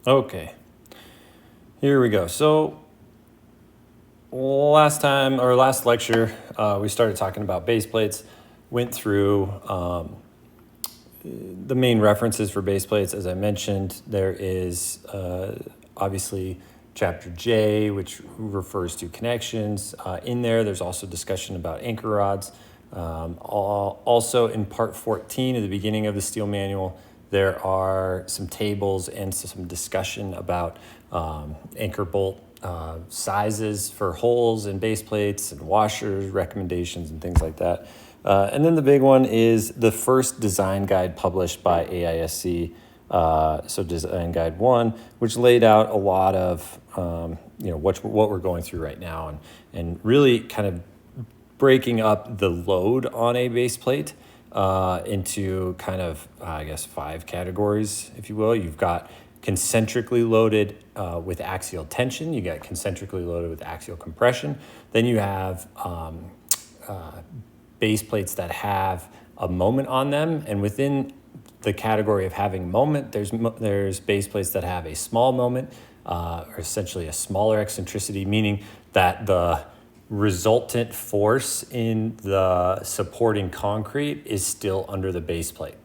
Okay, here we go. So last lecture, we started talking about base plates, went through the main references for base plates. As I mentioned, there is obviously chapter J, which refers to connections. In there, there's also discussion about anchor rods. Also in part 14 at the beginning of the steel manual, there are some tables and some discussion about anchor bolt sizes for holes and base plates and washers, recommendations and things like that. And then the big one is the first design guide published by AISC, so Design Guide 1, which laid out a lot of what we're going through right now, and really kind of breaking up the load on a base plate into kind of, I guess, 5 categories, if you will. You've got concentrically loaded with axial tension. You got concentrically loaded with axial compression. Then you have base plates that have a moment on them, and within the category of having moment, there's base plates that have a small moment, or essentially a smaller eccentricity, meaning that the resultant force in the supporting concrete is still under the base plate,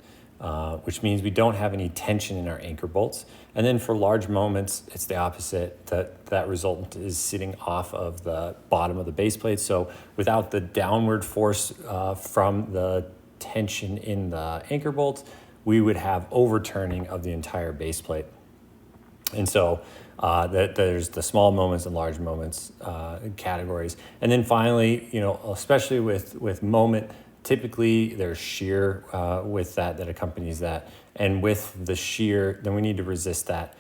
which means we don't have any tension in our anchor bolts. And then for large moments, it's the opposite, that resultant is sitting off of the bottom of the base plate. So without the downward force from the tension in the anchor bolts, we would have overturning of the entire base plate. And so there's the small moments and large moments categories. And then finally, especially with moment, typically there's shear with that accompanies that. And with the shear, then we need to resist that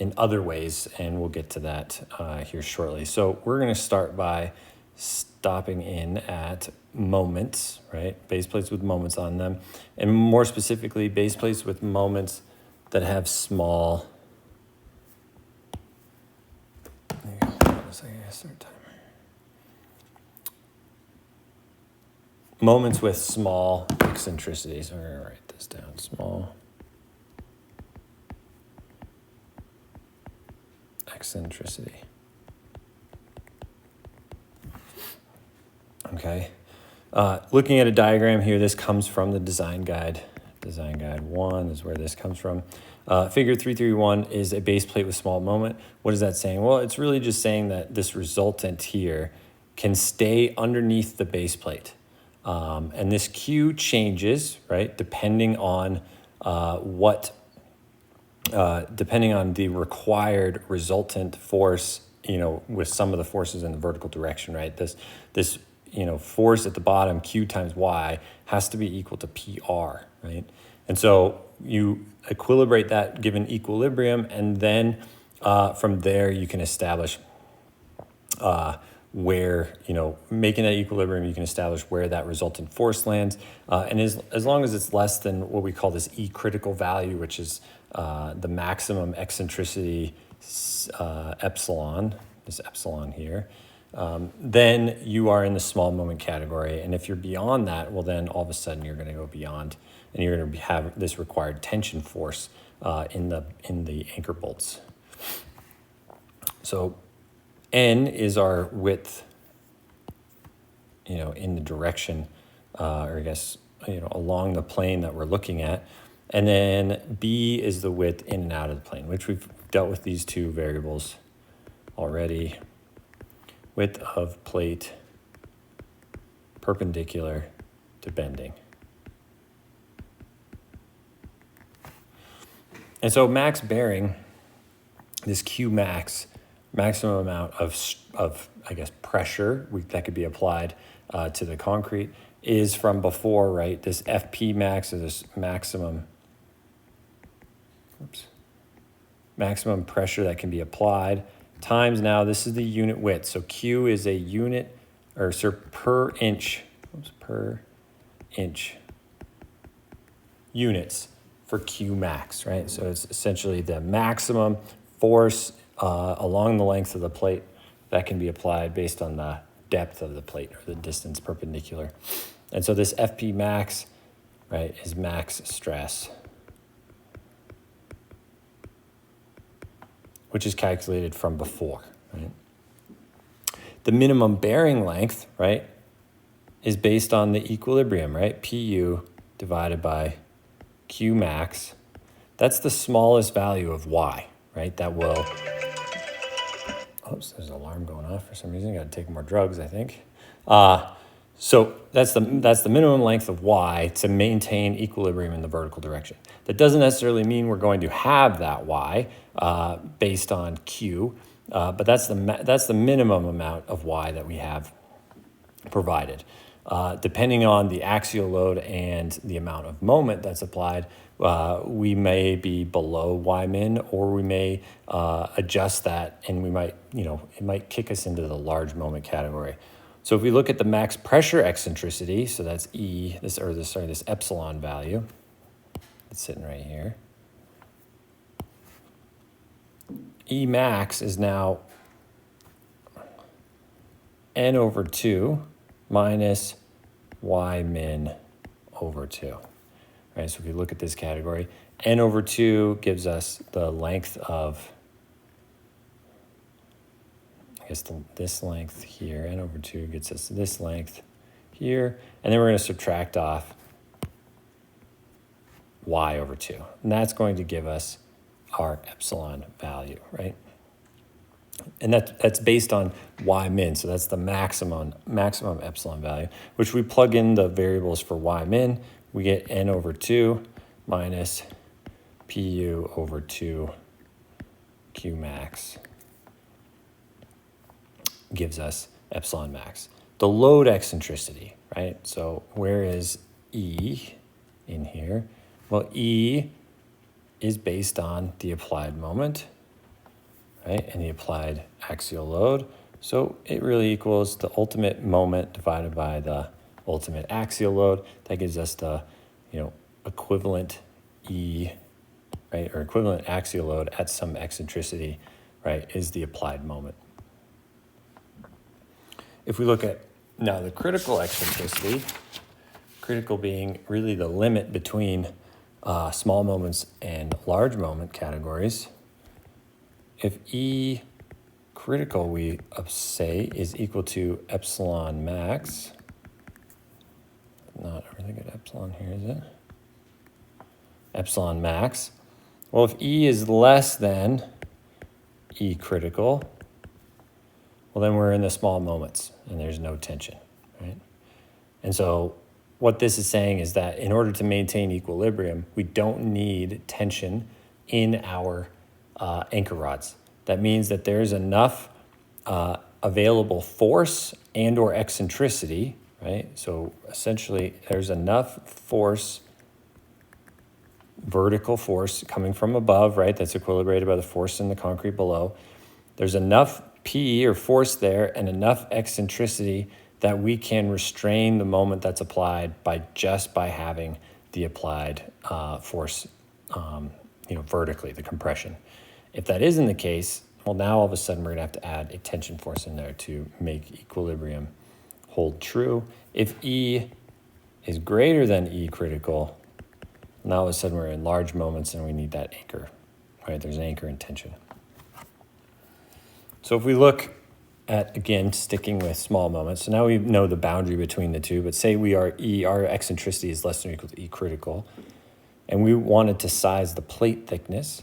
in other ways, and we'll get to that here shortly. So we're going to start by stopping in at moments, right? Base plates with moments on them. And more specifically, base plates with moments that have small... moments with small eccentricities. I'm going to write this down. Small eccentricity. Okay. Looking at a diagram here, this comes from the design guide. Design guide 1 is where this comes from. Figure 331 is a base plate with small moment. What is that saying? Well, it's really just saying that this resultant here can stay underneath the base plate. And this Q changes, right, depending on depending on the required resultant force, with some of the forces in the vertical direction, right? This force at the bottom, Q times Y, has to be equal to PR, right? And so you equilibrate that given equilibrium, and then from there you can establish where, making that equilibrium, you can establish where that resultant force lands. And as long as it's less than what we call this E critical value, which is the maximum eccentricity epsilon, this epsilon here, then you are in the small moment category. And if you're beyond that, well, then all of a sudden you're going to go beyond, and you're going to have this required tension force in the anchor bolts. So N is our width, in the direction, or I guess, along the plane that we're looking at. And then B is the width in and out of the plane, which we've dealt with these two variables already. Width of plate perpendicular to bending. And so max bearing, this Q max, maximum amount of I guess, pressure that could be applied to the concrete, is from before, right? This FP max is this maximum pressure that can be applied, times now, this is the unit width. So Q is a unit, or per inch, per inch units for Q max, right? So it's essentially the maximum force along the length of the plate that can be applied based on the depth of the plate, or the distance perpendicular. And so this FP max, right, is max stress. which is calculated from before, right? The minimum bearing length, right, is based on the equilibrium, right? PU divided by Q max. That's the smallest value of Y, right? That will, oops, there's an alarm going off for some reason. Got to take more drugs, I think. So that's the minimum length of Y to maintain equilibrium in the vertical direction. That doesn't necessarily mean we're going to have that Y based on Q, but that's the minimum amount of Y that we have provided. Depending on the axial load and the amount of moment that's applied, we may be below Y min, or we may adjust that, and we might, it might kick us into the large moment category. So if we look at the max pressure eccentricity, so that's E, this epsilon value, it's sitting right here. E max is now N over 2 minus Y min over 2. Right, so if we look at this category, N over 2 gives us the length of, this length here. N over 2 gets us this length here. And then we're going to subtract off Y over 2. And that's going to give us our epsilon value, right? And that's based on Y min, so that's the maximum epsilon value, which we plug in the variables for Y min. We get N over 2 minus PU over 2 Q max gives us epsilon max. The load eccentricity, right? So where is E in here? Well, E is based on the applied moment, right? And the applied axial load. So it really equals the ultimate moment divided by the ultimate axial load. That gives us the, equivalent E, right? Or equivalent axial load at some eccentricity, right? Is the applied moment. If we look at now the critical eccentricity, critical being really the limit between small moments and large moment categories. If E critical, we say, is equal to epsilon max, not everything at epsilon here, is it? Epsilon max. Well, if E is less than E critical, well, then we're in the small moments and there's no tension, right? And so what this is saying is that in order to maintain equilibrium, we don't need tension in our anchor rods. That means that there's enough available force and or eccentricity, right? So essentially there's enough force, vertical force coming from above, right? That's equilibrated by the force in the concrete below. There's enough PE or force there and enough eccentricity that we can restrain the moment that's applied by having the applied force, vertically, the compression. If that isn't the case, well, now all of a sudden we're gonna have to add a tension force in there to make equilibrium hold true. If E is greater than E critical, now all of a sudden we're in large moments and we need that anchor, right? There's an anchor in tension. So if we look at, again, sticking with small moments, so now we know the boundary between the two, but say our eccentricity is less than or equal to E critical, and we wanted to size the plate thickness,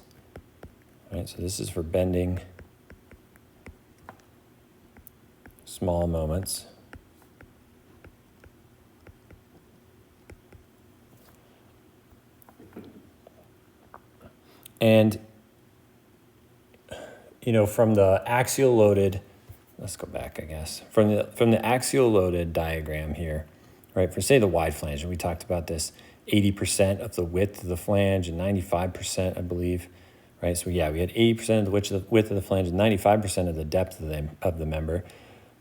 right? So this is for bending small moments. And, from the axial loaded, let's go back, I guess. From the axial loaded diagram here, right, for say the wide flange, and we talked about this, 80% of the width of the flange and 95%, I believe, right? So yeah, we had 80% of the width of the flange and 95% of the depth of the member,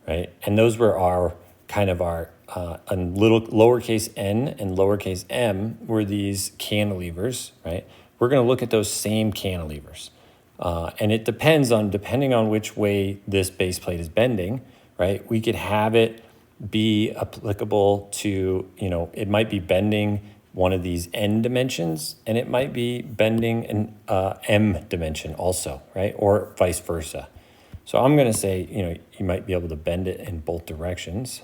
right? And those were our little lowercase n and lowercase m were these cantilevers, right? We're going to look at those same cantilevers. And it depending on which way this base plate is bending, right? We could have it be applicable to, it might be bending one of these n dimensions, and it might be bending an m dimension also, right? Or vice versa. So I'm going to say, you might be able to bend it in both directions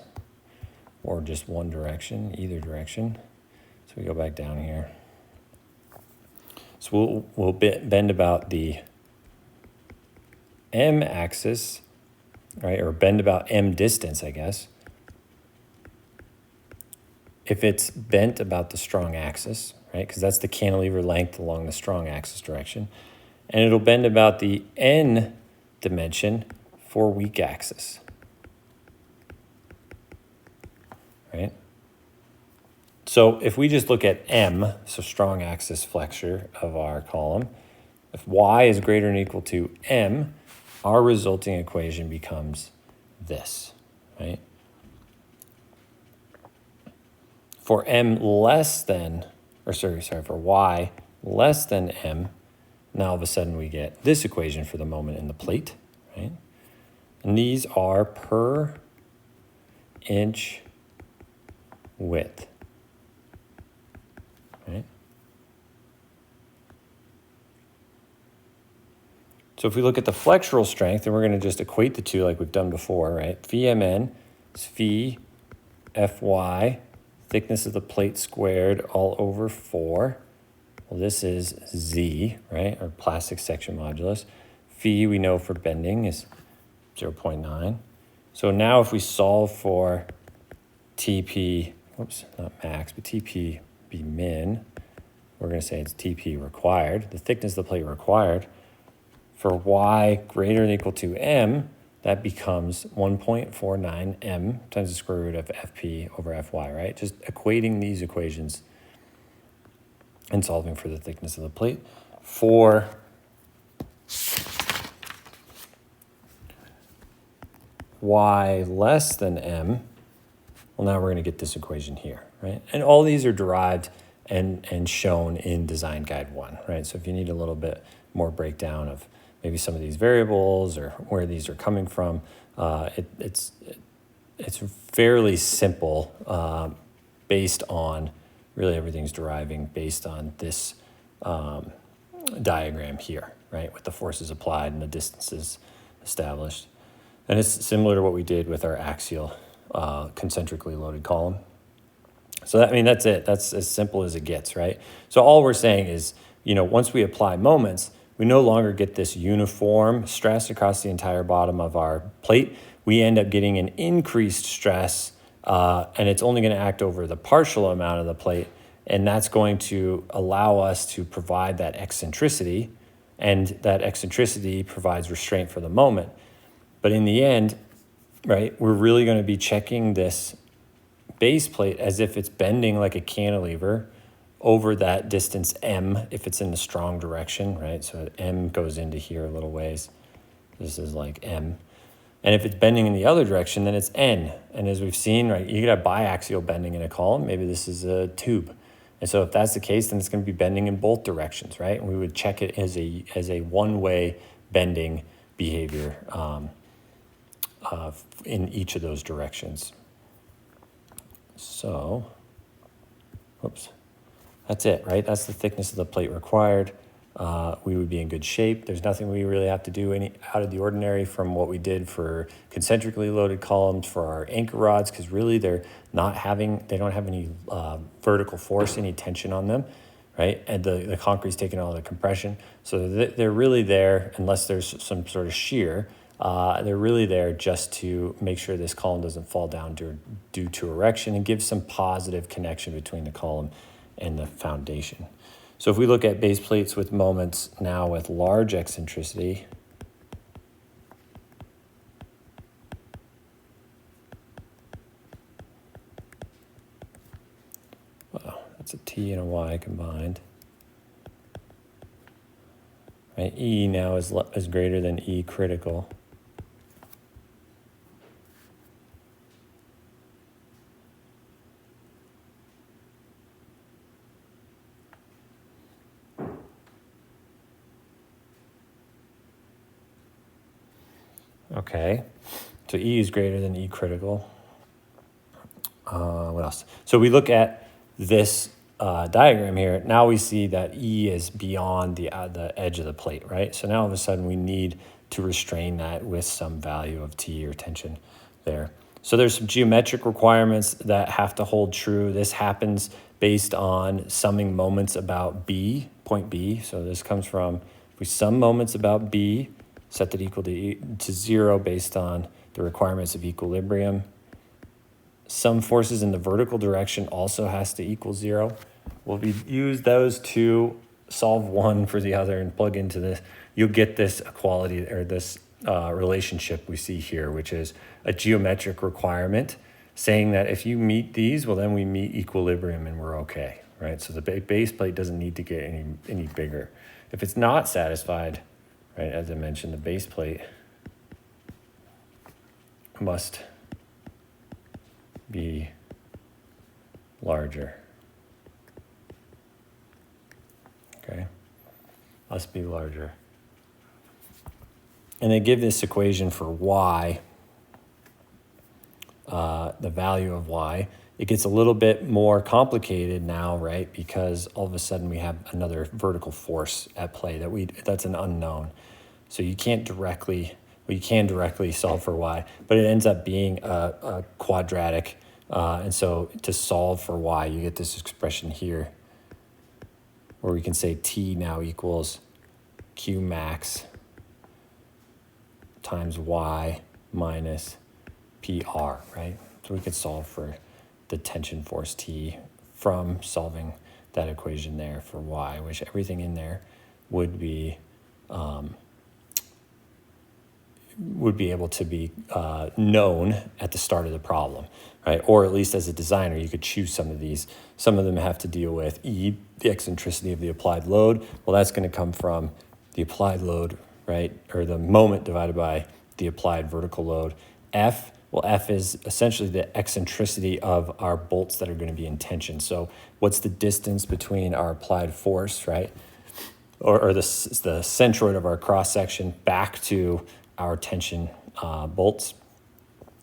or just one direction, either direction. So we go back down here. So we'll bend about the m axis, right? Or bend about m distance, I guess. If it's bent about the strong axis, right? Because that's the cantilever length along the strong axis direction. And it'll bend about the n dimension for weak axis, right? So if we just look at m, so strong axis flexure of our column, if y is greater than or equal to m, our resulting equation becomes this, right? For m less than, for y less than m, now all of a sudden we get this equation for the moment in the plate, right? And these are per inch width, right? So if we look at the flexural strength, and we're going to just equate the two like we've done before, right? Vmn is phi Fy, thickness of the plate squared all over 4. Well, this is Z, right, or plastic section modulus. Phi, we know for bending, is 0.9. So now if we solve for TP, whoops, not max, but TP be min, we're going to say it's TP required, the thickness of the plate required. For y greater than or equal to m, that becomes 1.49 m times the square root of Fp over Fy, right? Just equating these equations and solving for the thickness of the plate. For y less than m, well, now we're going to get this equation here, right? And all these are derived and shown in Design Guide 1, right? So if you need a little bit more breakdown of maybe some of these variables or where these are coming from, it's fairly simple based on, really everything's deriving based on this diagram here, right? With the forces applied and the distances established. And it's similar to what we did with our axial concentrically loaded column. So that's it. That's as simple as it gets, right? So all we're saying is, once we apply moments, we no longer get this uniform stress across the entire bottom of our plate. We end up getting an increased stress, and it's only going to act over the partial amount of the plate, and that's going to allow us to provide that eccentricity, and that eccentricity provides restraint for the moment. But in the end, right, we're really going to be checking this base plate as if it's bending like a cantilever over that distance m if it's in the strong direction, right? So m goes into here a little ways. This is like m. And if it's bending in the other direction, then it's n. And as we've seen, right, you could have biaxial bending in a column. Maybe this is a tube. And so if that's the case, then it's going to be bending in both directions, right? And we would check it as a one-way bending behavior in each of those directions. So, whoops. That's it, right? That's the thickness of the plate required. We would be in good shape. There's nothing we really have to do out of the ordinary from what we did for concentrically loaded columns for our anchor rods, because really they don't have any vertical force, any tension on them, right? And the concrete's taking all the compression. So they're really there, unless there's some sort of shear, they're really there just to make sure this column doesn't fall down due to erection and give some positive connection between the column and the foundation. So if we look at base plates with moments now with large eccentricity, wow, that's a T and a Y combined. Right, E now is greater than E critical. Okay, so E is greater than E critical. What else? So we look at this diagram here, now we see that E is beyond the edge of the plate, right? So now all of a sudden we need to restrain that with some value of T or tension there. So there's some geometric requirements that have to hold true. This happens based on summing moments about B, point B. So this comes from, if we sum moments about B, set that equal to 0 based on the requirements of equilibrium. Some forces in the vertical direction also has to equal 0. We'll use those to solve one for the other and plug into this. You'll get this equality or this relationship we see here, which is a geometric requirement saying that if you meet these, well, then we meet equilibrium and we're okay, right? So the base plate doesn't need to get any bigger. If it's not satisfied, right, as I mentioned, the base plate must be larger. Okay, must be larger. And they give this equation for y, the value of y. It gets a little bit more complicated now, right? Because all of a sudden we have another vertical force at play that's an unknown. So you can't directly, well, you can directly solve for y, but it ends up being a quadratic. And so to solve for y, you get this expression here where we can say T now equals Q max times y minus PR, right? So we could solve for the tension force T from solving that equation there for y, which everything in there would be able to be known at the start of the problem, right? Or at least as a designer, you could choose some of these. Some of them have to deal with E, the eccentricity of the applied load. Well, that's going to come from the applied load, right? Or the moment divided by the applied vertical load. F, well, F is essentially the eccentricity of our bolts that are going to be in tension. So what's the distance between our applied force, right? Or the centroid of our cross section back to our tension bolts.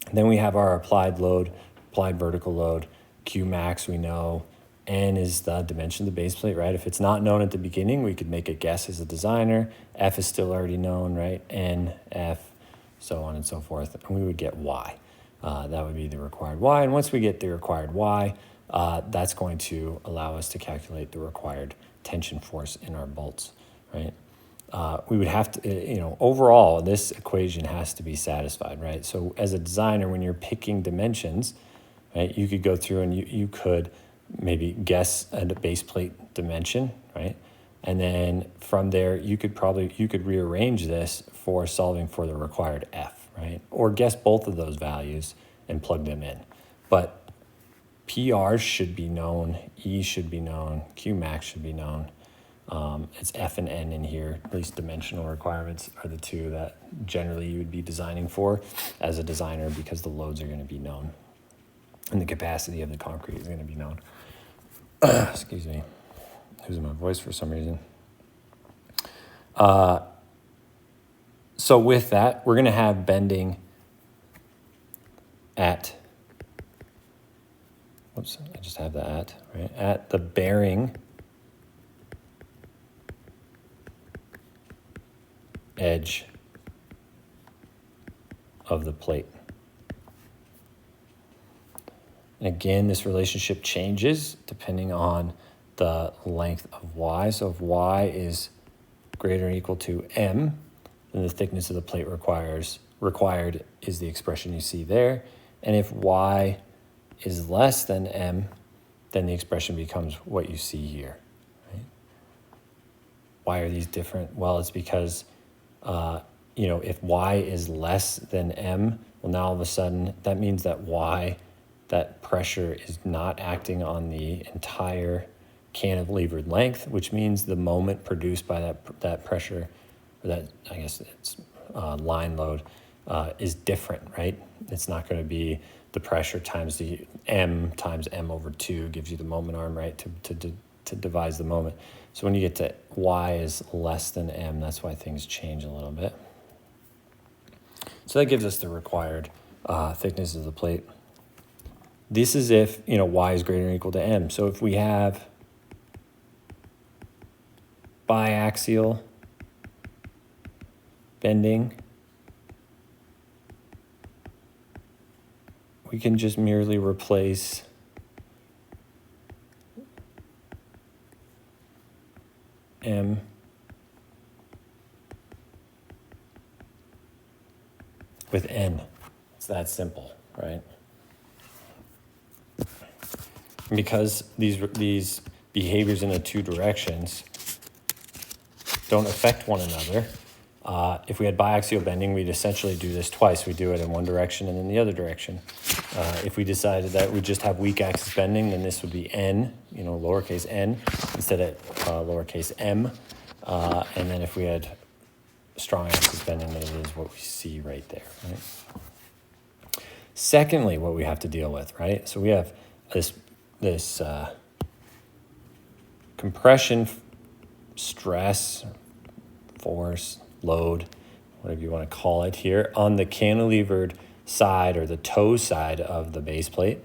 And then we have our applied load, applied vertical load, Q max we know, N is the dimension of the base plate, right? If it's not known at the beginning, we could make a guess as a designer. F is still already known, right? N, F, so on and so forth, and we would get Y. That would be the required Y, and once we get the required Y, that's going to allow us to calculate the required tension force in our bolts, right? We would have to, overall, this equation has to be satisfied, right? So as a designer, when you're picking dimensions, right, you could go through and you could maybe guess a base plate dimension, right? And then from there, you could rearrange this for solving for the required F, right? Or guess both of those values and plug them in. But PR should be known, E should be known, Q max should be known. It's F and N in here, at least dimensional requirements are the two that generally you would be designing for as a designer because the loads are going to be known and the capacity of the concrete is going to be known. Excuse me, losing my voice for some reason. So with that, we're going to have bending at, whoops, I just have the at, right? At the bearing edge of the plate. And again, this relationship changes depending on the length of y. So if y is greater or equal to m, then the thickness of the plate required is the expression you see there. And if y is less than m, then the expression becomes what you see here. Right? Why are these different? Well, it's because if y is less than m, well, now all of a sudden that means that that pressure is not acting on the entire cantilevered length, which means the moment produced by that pressure, or that, I guess it's line load, is different, right? It's not going to be the pressure times the m times m over 2 gives you the moment arm, right, to devise the moment. So when you get to y is less than m, that's why things change a little bit. So that gives us the required thickness of the plate. This is if, y is greater than or equal to m. So if we have biaxial bending, we can just merely replace M with N. It's that simple, right? Because these behaviors in the two directions don't affect one another, if we had biaxial bending, we'd essentially do this twice. We do it in one direction and in the other direction. If we decided that we just have weak axis bending, then this would be N, lowercase n, instead of lowercase m. And then if we had strong axis bending, then it is what we see right there, right? Secondly, what we have to deal with, right? So we have this compression, stress, force, load, whatever you want to call it here, on the cantilevered side or the toe side of the base plate.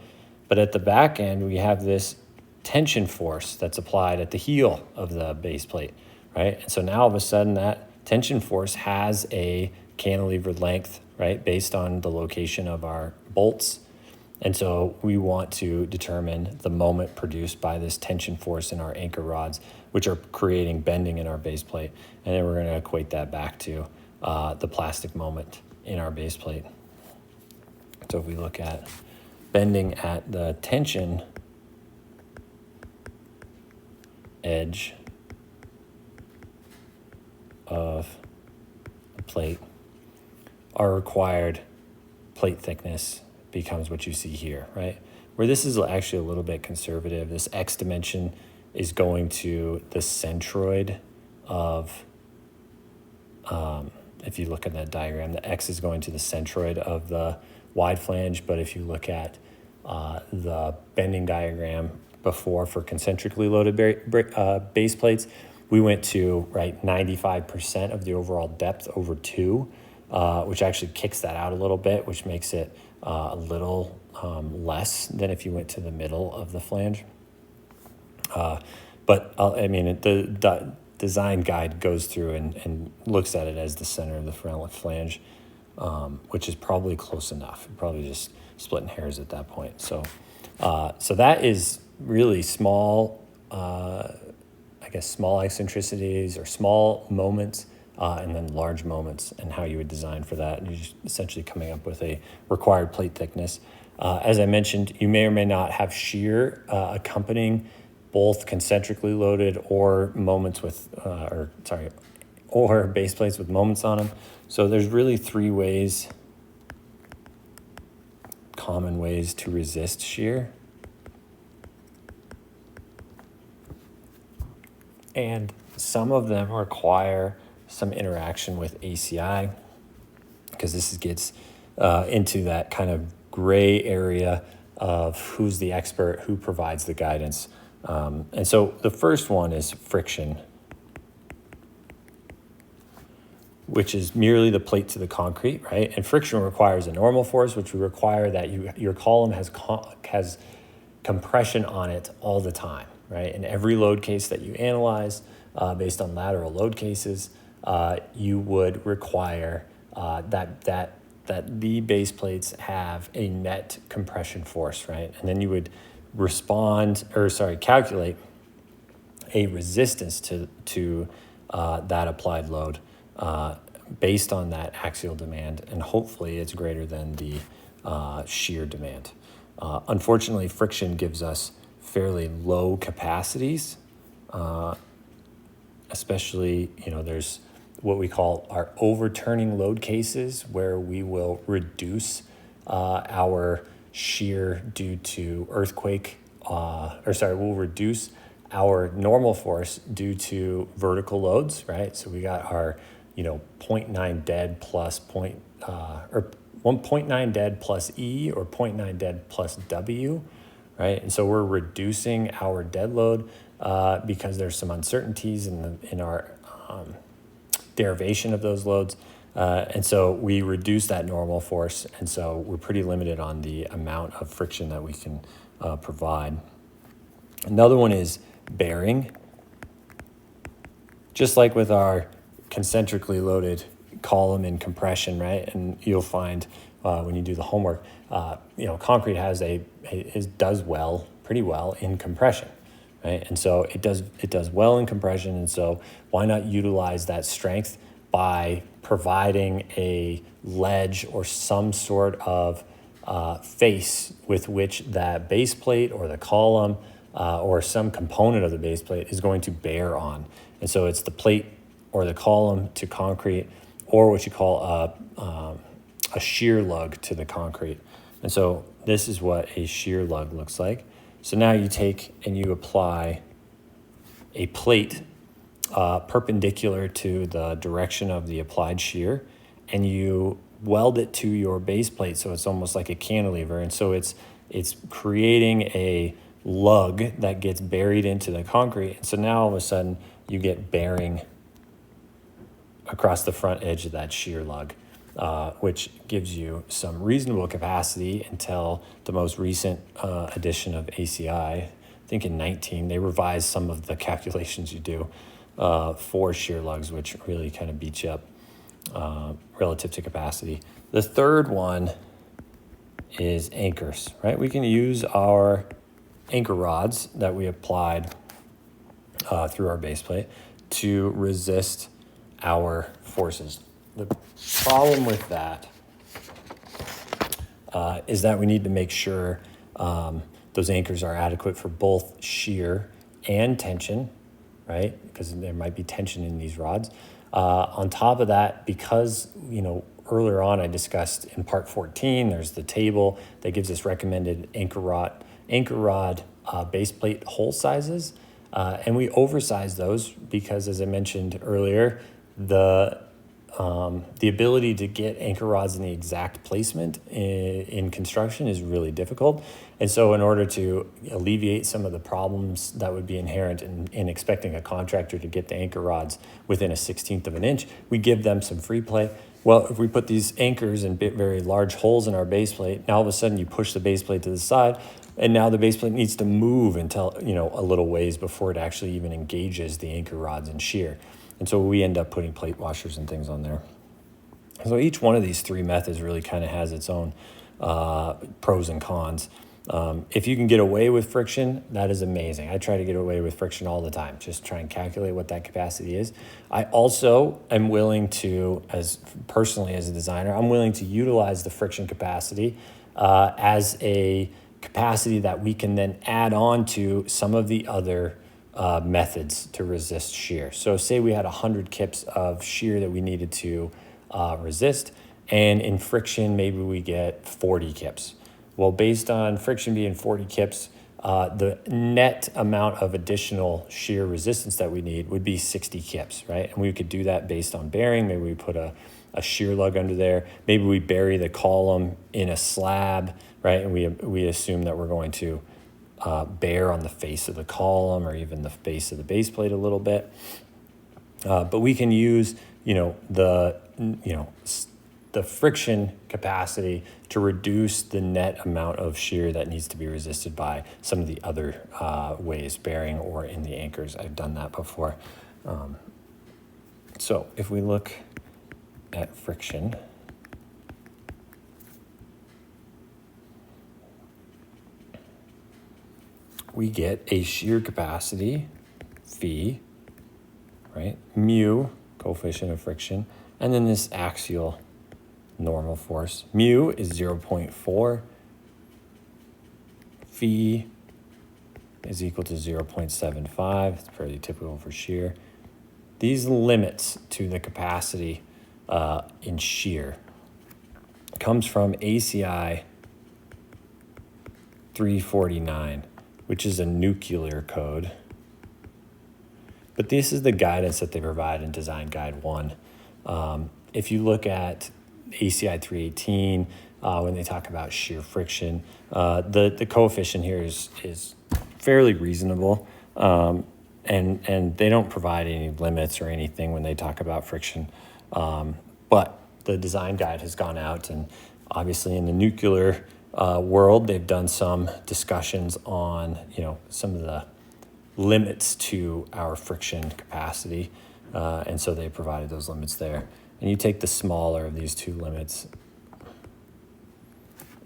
But at the back end, we have this tension force that's applied at the heel of the base plate, right? And so now all of a sudden that tension force has a cantilevered length, right, based on the location of our bolts. And so we want to determine the moment produced by this tension force in our anchor rods, which are creating bending in our base plate. And then we're going to equate that back to the plastic moment in our base plate. So if we look at bending at the tension edge of the plate, our required plate thickness becomes what you see here, right? Where this is actually a little bit conservative. This X dimension is going to the centroid of, if you look at that diagram, the X is going to the centroid of the wide flange. But if you look at the bending diagram before for concentrically loaded base plates, we went to 95% of the overall depth over 2, which actually kicks that out a little bit, which makes it a little less than if you went to the middle of the flange. But the design guide goes through and looks at it as the center of the flange, which is probably close enough. Probably just splitting hairs at that point. So that is really small, small eccentricities or small moments, and then large moments, and how you would design for that. And you're just essentially coming up with a required plate thickness. As I mentioned, you may or may not have shear accompanying both concentrically loaded or moments with, or base plates with moments on them. So there's really 3 common ways to resist shear. And some of them require some interaction with ACI, because this gets into that kind of gray area of who's the expert, who provides the guidance. And so the first one is friction, which is merely the plate to the concrete, right? And friction requires a normal force, which would require that your column has compression on it all the time, right? In every load case that you analyze, based on lateral load cases, you would require that the base plates have a net compression force, right? And then you would calculate a resistance to that applied load based on that axial demand, and hopefully it's greater than the shear demand. Unfortunately, friction gives us fairly low capacities, especially, there's what we call our overturning load cases, where we will reduce our shear due to earthquake, we'll reduce our normal force due to vertical loads, right? So we got our, 0.9 dead plus 1.9 dead plus E, or 0.9 dead plus W, right? And so we're reducing our dead load because there's some uncertainties in our derivation of those loads. And so we reduce that normal force, and so we're pretty limited on the amount of friction that we can provide. Another one is bearing. just like with our concentrically loaded column in compression, right? And you'll find when you do the homework, concrete does pretty well in compression, right? And so it does well in compression, and so why not utilize that strength by providing a ledge or some sort of face with which that base plate or the column or some component of the base plate is going to bear on. And so it's the plate or the column to concrete, or what you call a shear lug to the concrete. And so this is what a shear lug looks like. So now you take and you apply a plate perpendicular to the direction of the applied shear, and you weld it to your base plate so it's almost like a cantilever. And so it's creating a lug that gets buried into the concrete. And so now all of a sudden you get bearing across the front edge of that shear lug, which gives you some reasonable capacity until the most recent edition of ACI. I think in 19, they revised some of the calculations you do for shear lugs, which really kind of beats you up relative to capacity. The third one is anchors, right? We can use our anchor rods that we applied through our base plate to resist our forces. The problem with that is that we need to make sure those anchors are adequate for both shear and tension, right? Because there might be tension in these rods. On top of that, because, earlier on I discussed in part 14, there's the table that gives us recommended anchor rod base plate hole sizes. And we oversize those because, as I mentioned earlier, the ability to get anchor rods in the exact placement in construction is really difficult. And so in order to alleviate some of the problems that would be inherent in expecting a contractor to get the anchor rods within a 1/16 of an inch, we give them some free play. Well, if we put these anchors in very large holes in our base plate, now all of a sudden you push the base plate to the side, and now the base plate needs to move until, a little ways before it actually even engages the anchor rods in shear. And so we end up putting plate washers and things on there. So each one of these three methods really kind of has its own pros and cons. If you can get away with friction, that is amazing. I try to get away with friction all the time, just try and calculate what that capacity is. I also am willing to, as a designer, I'm willing to utilize the friction capacity as a capacity that we can then add on to some of the other methods to resist shear. So say we had 100 kips of shear that we needed to resist, and in friction maybe we get 40 kips. Well, based on friction being 40 kips, the net amount of additional shear resistance that we need would be 60 kips, right? And we could do that based on bearing. Maybe we put a shear lug under there. Maybe we bury the column in a slab, right? And we assume that we're going to bear on the face of the column or even the face of the base plate a little bit. But we can use, the friction capacity to reduce the net amount of shear that needs to be resisted by some of the other ways, bearing or in the anchors. I've done that before. So if we look at friction, we get a shear capacity, phi, right? Mu, coefficient of friction, and then this axial normal force. Mu is 0.4. Phi is equal to 0.75. It's pretty typical for shear. These limits to the capacity in shear comes from ACI 349, which is a nuclear code. But this is the guidance that they provide in Design Guide 1. If you look at ACI 318, when they talk about shear friction, the coefficient here is fairly reasonable, and they don't provide any limits or anything when they talk about friction. But the design guide has gone out, and obviously in the nuclear world, they've done some discussions on some of the limits to our friction capacity. And so they provided those limits there. And you take the smaller of these two limits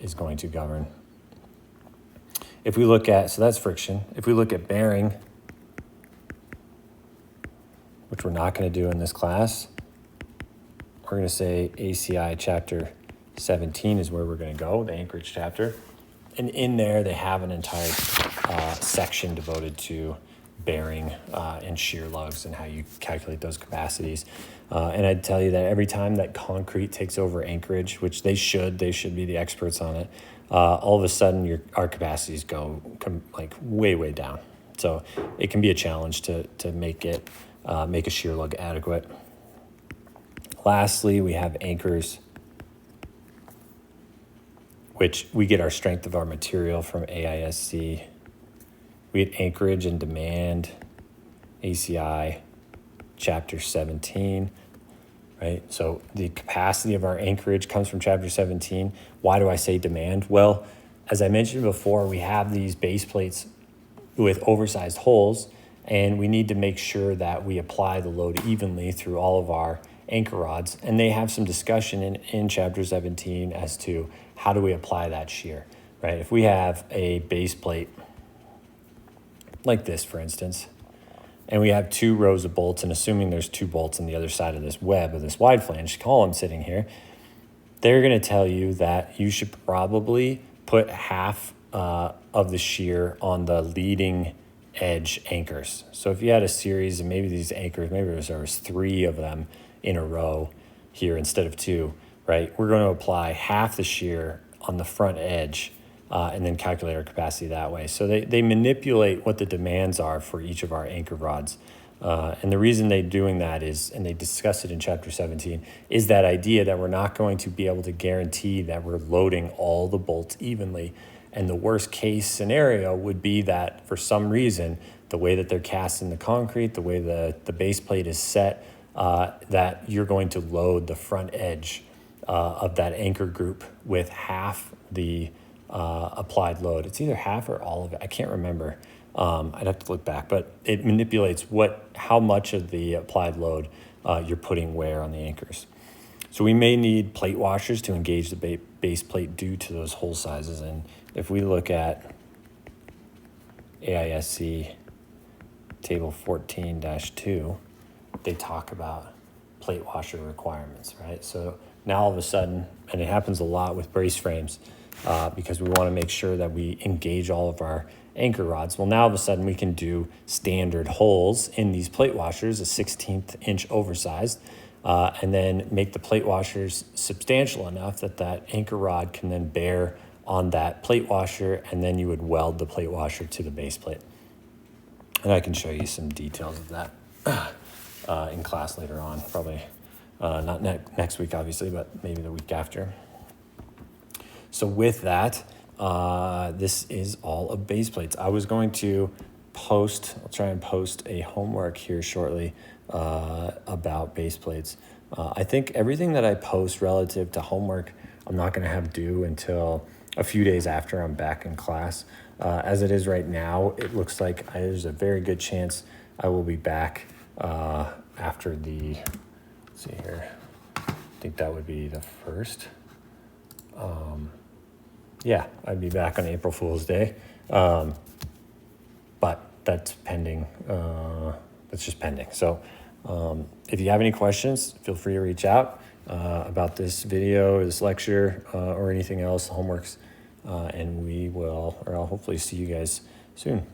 is going to govern. If we look at, so that's friction. If we look at bearing, which we're not going to do in this class, we're going to say ACI chapter 17 is where we're going to go, the anchorage chapter. And in there, they have an entire section devoted to bearing and shear lugs and how you calculate those capacities. And I'd tell you that every time that concrete takes over anchorage, which they should be the experts on it, all of a sudden our capacities go like way down. So it can be a challenge to make a shear lug adequate. Lastly, we have anchors, which we get our strength of our material from AISC. We had anchorage and demand, ACI, chapter 17, right? So the capacity of our anchorage comes from chapter 17. Why do I say demand? Well, as I mentioned before, we have these base plates with oversized holes, and we need to make sure that we apply the load evenly through all of our anchor rods. And they have some discussion in chapter 17 as to how do we apply that shear, right? If we have a base plate like this, for instance, and we have 2 rows of bolts, and assuming there's 2 bolts on the other side of this web of this wide flange column sitting here, they're going to tell you that you should probably put half of the shear on the leading edge anchors. So if you had a series, and maybe these anchors, maybe there was 3 of them in a row here instead of 2, right? We're going to apply half the shear on the front edge and then calculate our capacity that way. So they manipulate what the demands are for each of our anchor rods. And the reason they're doing that is, and they discuss it in chapter 17, is that idea that we're not going to be able to guarantee that we're loading all the bolts evenly. And the worst case scenario would be that for some reason, the way that they're cast in the concrete, the way the base plate is set, that you're going to load the front edge of that anchor group with half the applied load. It's either half or all of it. I can't remember. I'd have to look back, but it manipulates how much of the applied load you're putting where on the anchors. So we may need plate washers to engage the base plate due to those hole sizes. And if we look at AISC table 14-2, they talk about plate washer requirements, right? So now all of a sudden, and it happens a lot with brace frames, because we want to make sure that we engage all of our anchor rods. Well, now all of a sudden we can do standard holes in these plate washers, a 16th inch oversized, and then make the plate washers substantial enough that anchor rod can then bear on that plate washer, and then you would weld the plate washer to the base plate. And I can show you some details of that in class later on, probably not next week, obviously, but maybe the week after. So with that, this is all of base plates. I was going to I'll try and post a homework here shortly about base plates. I think everything that I post relative to homework, I'm not going to have due until a few days after I'm back in class. As it is right now, it looks like there's a very good chance I will be back after let's see here, I think that would be the 1st. Yeah, I'd be back on April Fool's Day. But that's pending. That's just pending. So if you have any questions, feel free to reach out about this video, this lecture, or anything else, homeworks, and I'll hopefully see you guys soon.